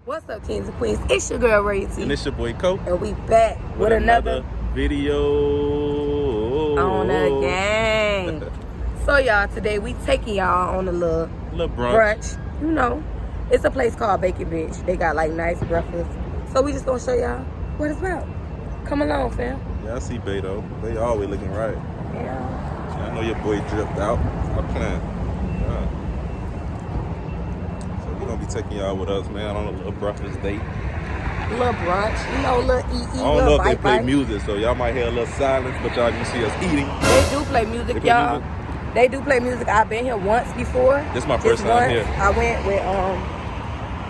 What's up, kings and queens? It's your girl, Royalty. And it's your boy, Cope. And we back with another video on the gang. So, y'all, today we taking y'all on a little brunch. You know, it's a place called Bacon Bitch. They got, like, nice breakfast. So, we just gonna show y'all what it's about. Come along, fam. Yeah, I see Beto. They always looking right. Yeah. I know your boy dripped out. I'm playing. Yeah. So we're gonna be taking y'all with us, man, on a little breakfast date. Little brunch, you know, little eat. I don't know if they play music, so y'all might hear a little silence, but y'all can see us eating. They do play music, y'all. They do play music. I've been here once before. This is my first time here. I went with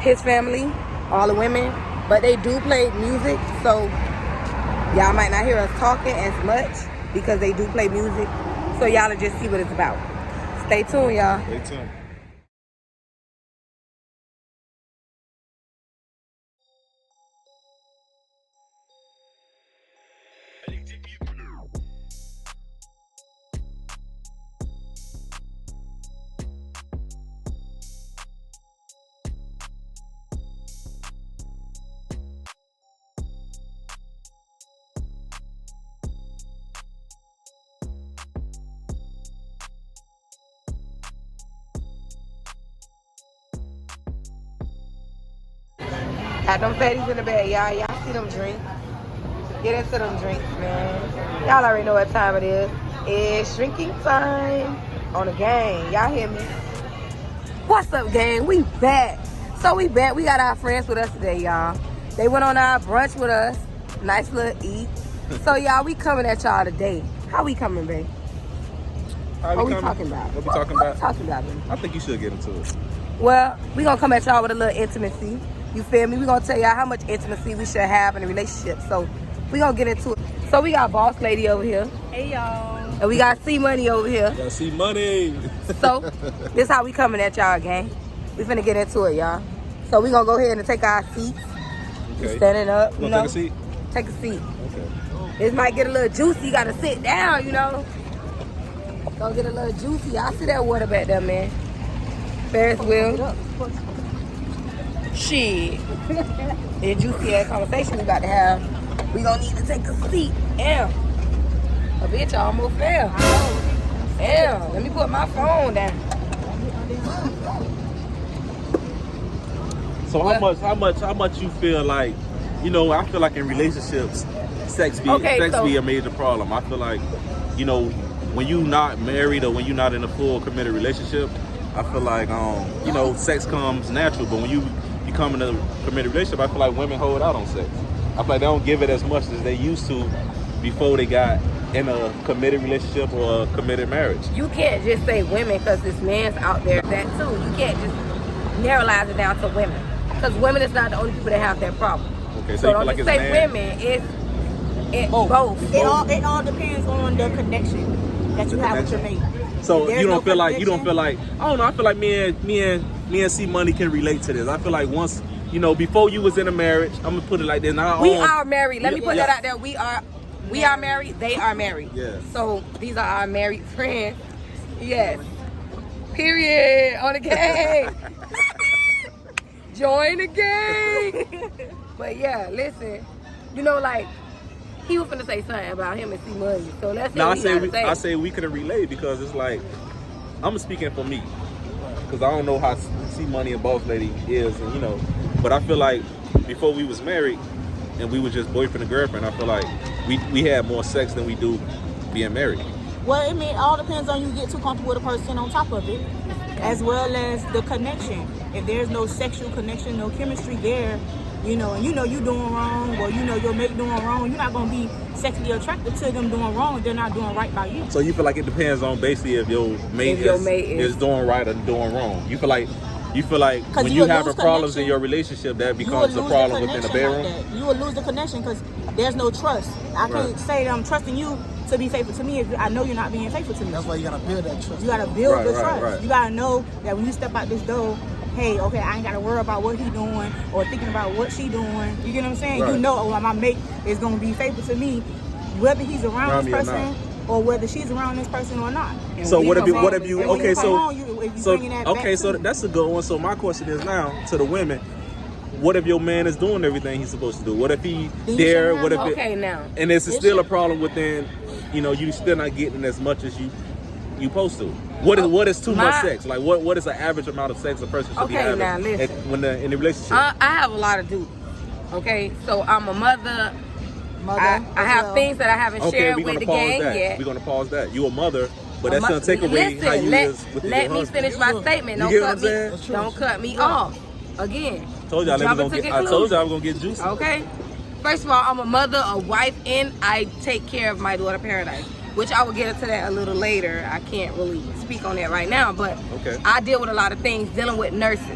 his family, all the women, but they do play music, so y'all might not hear us talking as much because they do play music. So y'all will just see what it's about. Stay tuned, y'all. Stay tuned. Got them fatties in the bag, y'all. Y'all see them drinks. Get into them drinks, man. Y'all already know what time it is. It's drinking time on the gang. Y'all hear me? What's up, gang? We back. So we back. We got our friends with us today, y'all. They went on our brunch with us. Nice little eat. So, y'all, we coming at y'all today. How we coming, babe? What we talking about? What we talking about? Babe? I think you should get into it. Well, we gonna come at y'all with a little intimacy. You feel me? We gonna tell y'all how much intimacy we should have in a relationship. So we gonna get into it. So we got Boss Lady over here. Hey y'all. And we got C Money over here. Y'all see money. So this how we coming at y'all, gang. We finna get into it, y'all. So we gonna go ahead and take our seats. Okay. We standing up. You wanna take a seat? Take a seat. Okay. This might get a little juicy. You gotta sit down, you know. Gonna get a little juicy. I see that water back there, man. Ferris wheel. Shit. That juicy ass conversation we about to have. We gonna need to take a seat. Damn. A bitch almost fell. Damn. Let me put my phone down. So how much you feel like, you know, I feel like in relationships, sex be a major problem. I feel like, you know, when you not married or when you're not in a full committed relationship, I feel like you know, sex comes natural, but when you become in a committed relationship, I feel like women hold out on sex. I feel like they don't give it as much as they used to before they got in a committed relationship or a committed marriage. You can't just say women because this man's out there that too. You can't just narrowize it down to women because women is not the only people that have that problem. Okay, so you don't feel like just it's say man. women. It's both. It all depends on the connection that you have with your mate. So you don't feel like I don't know. I feel like me and C Money can relate to this. I feel like once, you know, before you was in a marriage, I'm gonna put it like this. We are married. Let me put that out there. We are married. They are married. Yeah. So these are our married friends. Yes. Period. On the gang. Join the gang. But yeah, listen. You know, like he was finna say something about him and C Money. So let's see what he gotta say. I say we could relate because it's like I'm speaking for me because I don't know how C Money and Boss Lady is, and you know, but I feel like before we was married and we were just boyfriend and girlfriend, I feel like we had more sex than we do being married. Well, I mean, it all depends on you get too comfortable with a person on top of it, as well as the connection. If there's no sexual connection, no chemistry there, you know, and you know you doing wrong, or you know your mate doing wrong, you're not gonna be sexually attracted to them doing wrong if they're not doing right by you. So you feel like it depends on basically if your mate is doing right or doing wrong. You feel like when you having problems in your relationship, that becomes a problem within the bedroom. Like you will lose the connection because there's no trust. I can't say that I'm trusting you to be faithful to me if I know you're not being faithful to me. That's why you gotta build that trust. You gotta build the trust. Right. You gotta know that when you step out this door, hey, okay, I ain't gotta worry about what he doing or thinking about what she doing. You get what I'm saying? Right. You know, oh, my mate is gonna be faithful to me, whether he's around this person or whether she's around this person or not. So what if you okay, so that's a good one. So my question is now to the women, what if your man is doing everything he's supposed to do? What if he there? What if now? And it's still a problem within, you still not getting as much as you supposed to. What is too much sex? Like what is an average amount of sex a person should be having now, listen. when they're in a relationship? I have a lot of duties. Okay, so I'm a mother. I have things that I haven't shared with the gang yet. We're gonna pause that. You a mother, but that's gonna take away how you is with your husband. Let me finish my statement. Don't cut me off. Again. I told y'all I was gonna get juicy. Okay. First of all, I'm a mother, a wife, and I take care of my daughter Paradise, which I will get into that a little later. I can't really speak on that right now, but I deal with a lot of things dealing with nurses.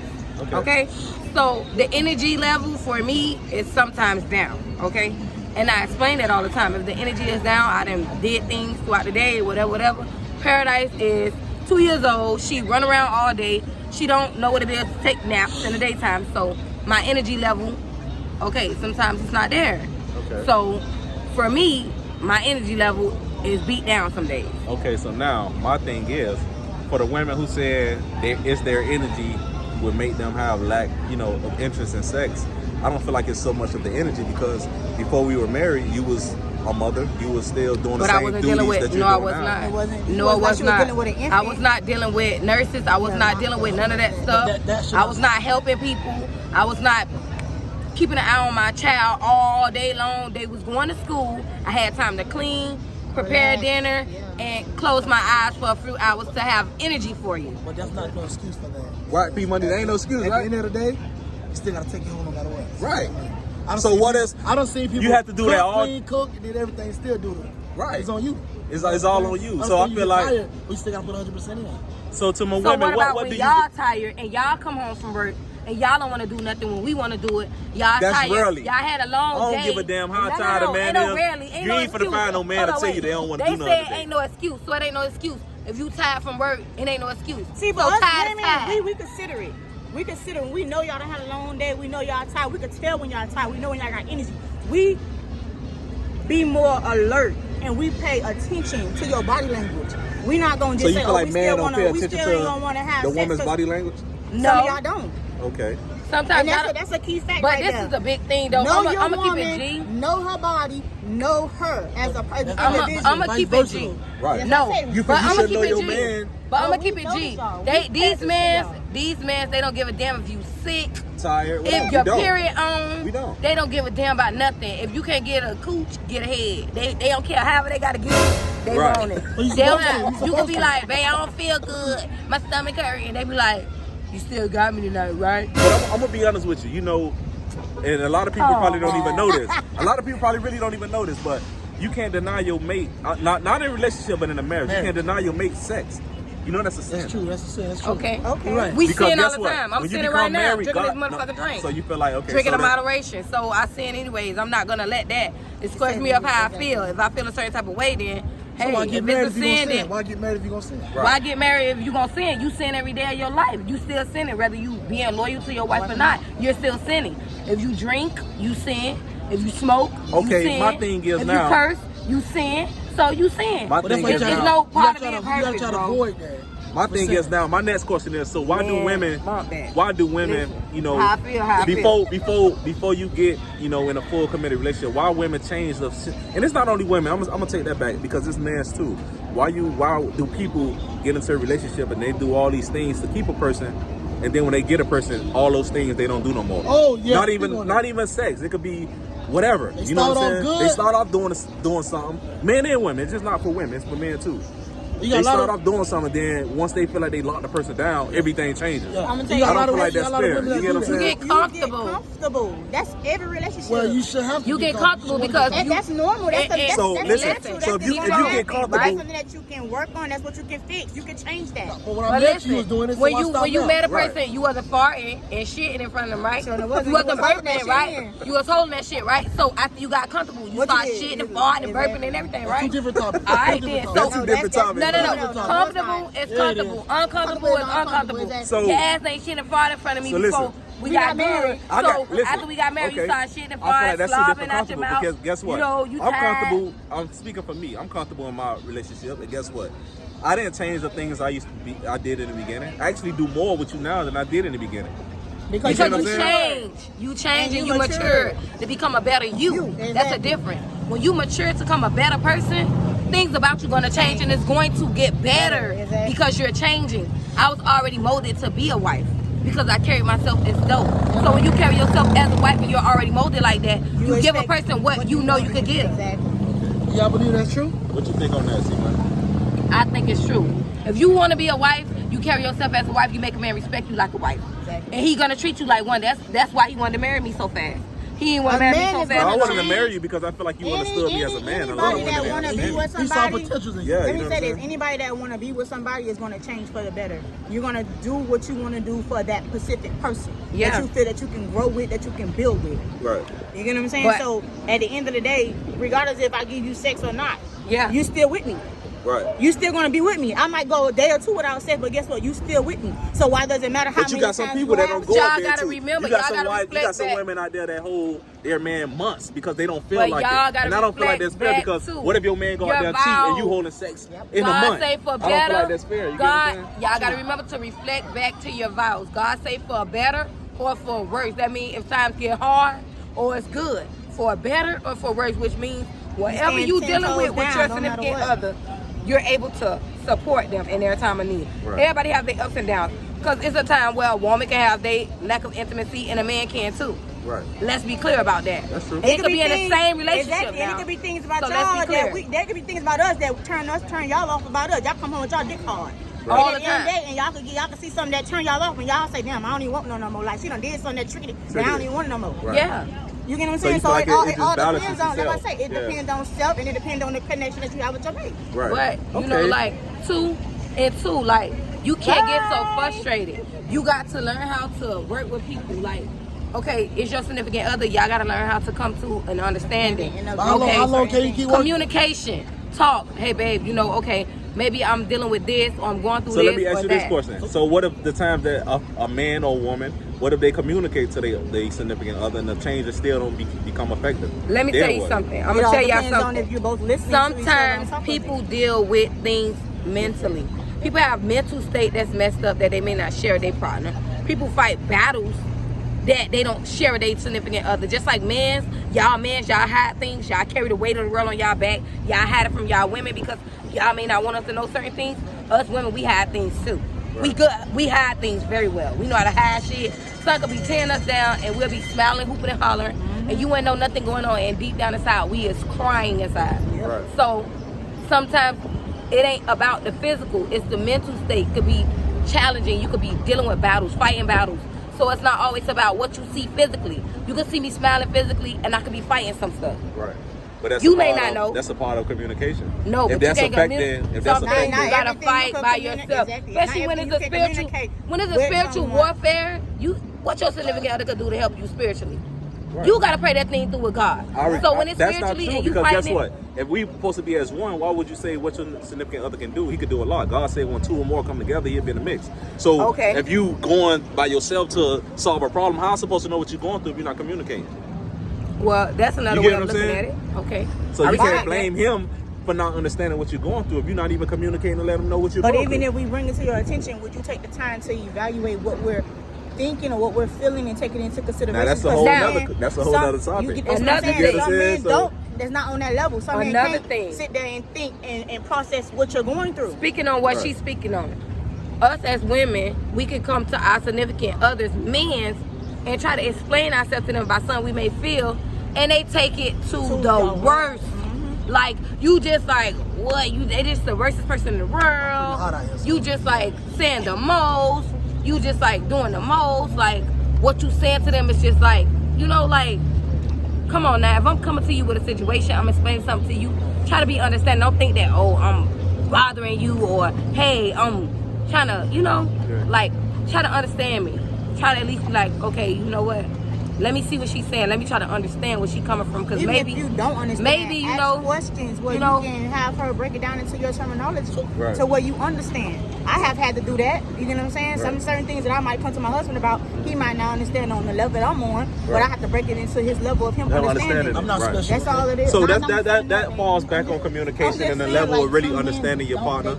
Okay. So the energy level for me is sometimes down. Okay. And I explain that all the time. If the energy is down, I done did things throughout the day, whatever. Paradise is 2 years old. She run around all day. She don't know what it is to take naps in the daytime. So my energy level, sometimes it's not there. Okay. So for me, my energy level is beat down some days. Okay, so now my thing is, for the women who said it's their energy would make them have lack, of interest in sex, I don't feel like it's so much of the energy, because before we were married, you was a mother, you was still doing the same duties that you're doing now. I was not. I was not dealing with nurses. I was not dealing with none of that stuff. I was not helping people. I was not keeping an eye on my child all day long. They was going to school. I had time to clean, prepare dinner, and close my eyes for a few hours to have energy for you. But that's not no excuse for that. Right, P Money, there ain't no excuse, right? At the end of the day, you still gotta take it home no matter what. Right. I don't see people. You have to do cook, that all. Clean, cook, and then everything still do it. Right. It's on you. It's all on you. So I feel like tired, we still gotta put 100% in. So to my so women, what about what when do y'all tired and y'all come home from work and y'all don't want to do nothing when we want to do it? Y'all That's tired. rarely. Y'all had a long day. I don't give a damn how tired a man is. Ain't you ain't finna find no man to tell you they don't want to do nothing. They said ain't no excuse, so it ain't no excuse. If you tired from work, it ain't no excuse. See, but so us tired women, we consider it. We consider when we know y'all done had a long day. We know y'all tired. We can tell when y'all tired. We know when y'all got energy. We be more alert and we pay attention to your body language. We not gonna just say, feel like we man still don't wanna, pay we attention still ain't to gonna wanna have the sex, woman's body language? No, No, y'all don't. Okay. Sometimes that's a key fact. But right this there. is a big thing, though. Know I'm your gonna keep woman, it G. know her body, know her as a individual. I'm gonna keep it G. Right. No, You but I'm gonna should keep know it your G. man. But I'm gonna Oh, keep we it know G. this, y'all. These men, they don't give a damn if you sick. Tired. If your period on, We don't. they don't give a damn about nothing. If you can't get a cooch, get a head. They don't care however they gotta get it. They Right. want it. You They don't supposed to. you can be like, babe, I don't feel good. My stomach hurt, and they be like, you still got me tonight, right? But I'm gonna be honest with you. And a lot of people probably don't even know this. A lot of people probably really don't even know this, but you can't deny your mate, not in a relationship, but in a marriage. You can't deny your mate sex. That's a sin. That's true. That's true. Okay. Right. We Because sin all guess the what? time. I'm When you sinning become right now, married, drinking this God- motherfucking drink. So you feel like, okay, Drinking so in moderation. So I sin anyways. I'm not gonna let that discourage me of how I feel. If I feel a certain type of way, then So hey, why get if married it's if a you sin, gonna sin? then Why get married if you gonna sin? Right. why get married if you gonna sin? You sin every day of your life. You still sinning, whether you being loyal to your wife or not. You're still sinning. If you drink, you sin. If you smoke, Okay, you sin. my thing is if now- you curse, you sin. So you sin. My But that's thing why is It's now- no part of you being gotta perfect, try to bro. avoid that. My thing is now. My next question is: so why do Man, women? bump that. Why do women? Listen, how I feel. Before you get in a full committed relationship, why women change the? And it's not only women. I'm gonna take that back because it's men's too. Why do people get into a relationship and they do all these things to keep a person, and then when they get a person, all those things they don't do no more? Oh, yeah. Not even sex. It could be whatever. You know what I'm saying? Good. They start off doing something. Men and women. It's just not for women. It's for men too. You got They a lot start of- off doing something, then once they feel like they lock the person down, everything changes. Yeah. I'm gonna tell You you, got a I lot don't of feel like women- that's a lot of fair. women that You get do what I'm that. saying? You get comfortable. You get comfortable. That's every relationship. Well, you should have to You get comfortable. comfortable because And that's normal. That's And- So, that's listen, natural. so That's if you the get comfortable- That's something that you can work on. That's what you can fix. You can change that. But when I But met listen, you was doing this, when so I you stopped now. met a Right. person, you wasn't farting and shitting in front of them, right? Sure, it You wasn't. wasn't You was holding burping, that shit right? in. You was holding that shit, right? So after you got comfortable, you What you start did? shitting and farting and Exactly. burping and everything, Two right? different topics. All right, Two then. different So That's two different topics. no. No, Comfortable is comfortable. Uncomfortable is uncomfortable. So- Your ass ain't shitting and farting in front of me So before listen. we got married. So listen, after we got married, you okay. started shitting and I feel like farting, that's two slobbing different out your comfortable mouth. because guess what? You know, you I'm tired. comfortable. I'm speaking for me. I'm comfortable in my relationship, and guess what? I didn't change the things I did in the beginning. I actually do more with you now than I did in the beginning. Because you change and you mature to become a better you. Exactly. That's a difference. When you mature to become a better person, things about you going to change and it's going to get better because you're changing. I was already molded to be a wife because I carried myself as dope. So when you carry yourself as a wife and you're already molded like that, you give a person what you know you could give. Exactly. Y'all believe that's true? What you think on that, C-Man? I think it's true. If you want to be a wife, you carry yourself as a wife, you make a man respect you like a wife. Exactly. And he going to treat you like one. That's why he wanted to marry me so fast. He didn't want to marry me so fast. I wanted to marry you because I feel like you understood me as a man. Anybody that want to be with He saw somebody, potentials in you. Yeah, let you me know say what I'm this: saying? anybody that want to be with somebody is going to change for the better. You're going to do what you want to do for that specific person that you feel that you can grow with, that you can build with. Right. You get what I'm saying? But- so at the end of the day, regardless if I give you sex or not, Yeah. you still with me. Right. You still gonna be with me. I might go a day or two without sex, but guess what? You still with me. So why does it matter how But you many got some times people you that have don't go sex? up Y'all there gotta too. remember, you got y'all some gotta wives, you got reflect some back. women out there that hold their man months because they don't feel But like y'all it. gotta And I don't feel like that's fair reflect because back, too. what if your man go out Your there cheat and you vows. holding sex in a God month? say for I better. don't feel like that's fair. You get what I'm saying? Y'all gotta remember to reflect back to your vows. God say for better or for worse. That means if times get hard or it's good. For better or for worse, which means whatever stand you 10 dealing with toes your down, no matter significant what. other, you're able to support them in their time of need. Right. Everybody have their ups and downs. Because it's a time where a woman can have their lack of intimacy and a man can too. Right. Let's be clear about that. That's true. And it could be in the same relationship Exactly. And now. it could be things about So let's y'all be clear. there could be things about us that turn y'all off about us. Y'all come home with y'all dick hard. Right. All And the at the end of the time. day, and y'all can see something that turn y'all off, and y'all say, "Damn, I don't even want no more." Like she done did something that triggered it, and I don't even want it no more. Right. Yeah. You get what I'm So saying? you So, feel like it all it just balances depends on. Like I itself. say, it Yeah. depends on self, and it depends on the connection that you have with your mate. Right. But you know, like like you can't get so frustrated. You got to learn how to work with people. Like, okay, it's your significant other. Y'all got to learn how to come to an understanding. How long can you keep working? Communication, talk. Hey, babe, you know, okay, maybe I'm dealing with this or I'm going through So this. let me ask or you this that. question. So what if the time that a man or woman, what if they communicate to their significant other and the changes still don't become effective? Let me Then tell you what? something. I'm It gonna all tell y'all depends on something. if you're both listening to each other on Sometimes top of people it. deal with things mentally. People have mental state that's messed up that they may not share with their partner. People fight battles that they don't share with their significant other. Just like men, y'all hide things. Y'all carry the weight of the world on y'all back. Y'all hide it from y'all women because y'all may not want us to know certain things. Us women, we hide things too. Right. We hide things very well. We know how to hide shit. Son could be tearing us down and we'll be smiling, hooping and hollering, and you ain't know nothing going on, and deep down inside, we is crying inside. Right. So sometimes it ain't about the physical, it's the mental state. Could be challenging. You could be dealing with battles, fighting battles. So it's not always about what you see physically. You can see me smiling physically and I could be fighting some stuff. Right. But that's You a may part not of, know. That's a part of communication. No, if but that's you can't affecting, if that's sometimes affecting, you gotta everything fight you can by communicate- yourself. exactly. Especially Not when everything it's a you can spiritual communicate when it's a with spiritual someone. warfare, what your significant other could do to help you spiritually. Right. You gotta pray that thing through with God. So when it's that's not spiritually true and you because fighting guess it, what? If we supposed to be as one, why would you say what your significant other can do? He could do a lot. God said when two or more come together, he'll be in the mix. So Okay. if you going by yourself to solve a problem, how am I supposed to know what you're going through if you're not communicating? well, that's another You way get of what I'm looking saying? at it. Okay. So I you can't respect blame that. him for not understanding what you're going through if you're not even communicating to let him know what you're But going even through. if we bring it to your attention, would you take the time to evaluate what we're thinking or what we're feeling and take it into consideration? Now, that's a Because whole some nother- men- that's a whole some- nother topic. You get, that's Another what I'm thing. saying. Some men So- don't. That's not on that level. Some men Another can't thing. sit there and think and process what you're going through. Speaking on what Right. she's speaking on, us as women, we can come to our significant others, men, and try to explain ourselves to them by something we may feel, and they take it to the worst. Like, you just like, what? They just the worstest person in the hot out world. here, so. You just like saying the most. You just like doing the most. Like, what you saying to them is just like, you know, like, come on now. If I'm coming to you with a situation, I'm explaining something to you. Try to be understanding. Don't think that, oh, I'm bothering you, or hey, I'm trying to, you know, like, try to understand me. Try to at least be like, okay, you know what? Let me see what she's saying. Let me try to understand where she's coming from. Because Even maybe if you don't understand, maybe you ask know questions where you you, know- can have her break it down into your terminology Right. to where you understand. I have had to do that. You know what I'm saying? Some certain things that I might come to my husband about, he might not understand on the level that I'm on, but I have to break it into his level of him understanding. I'm not special. That's all it is. So that falls back on communication and the level of really understanding your partner.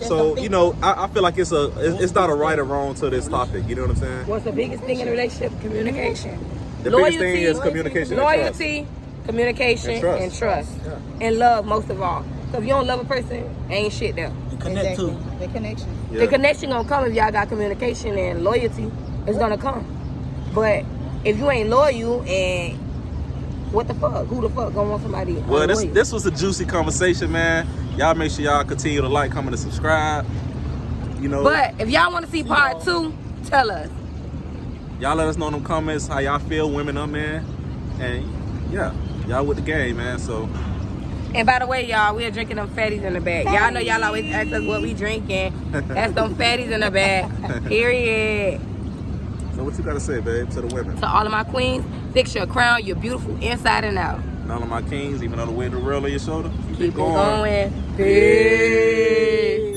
So you know, I feel like it's not a right or wrong to this topic. You know what I'm saying? What's the biggest thing in a relationship? Communication. The biggest thing is communication. Loyalty, communication, and trust. And love, most of all. So if you don't love a person, ain't shit there. Connect too. The connection. Yeah. The connection gonna come if y'all got communication and loyalty. It's gonna come. But if you ain't loyal and what the fuck? Who the fuck gonna want somebody? Well, this was a juicy conversation, man. Y'all make sure y'all continue to like, comment, and subscribe. You know. But if y'all want to see part 2, tell us. Y'all let us know in them comments how y'all feel, women up, man. And yeah, y'all with the game, man. So. And by the way, y'all, we're drinking them fatties in the back. Y'all know y'all always ask us what we drinking. That's them fatties in the back. Period. So what you gotta say, babe, to the women? To all of my queens, fix your crown. You're beautiful inside and out. And all of my kings, even though the weight of the world on your shoulder, Keep it going. Peace.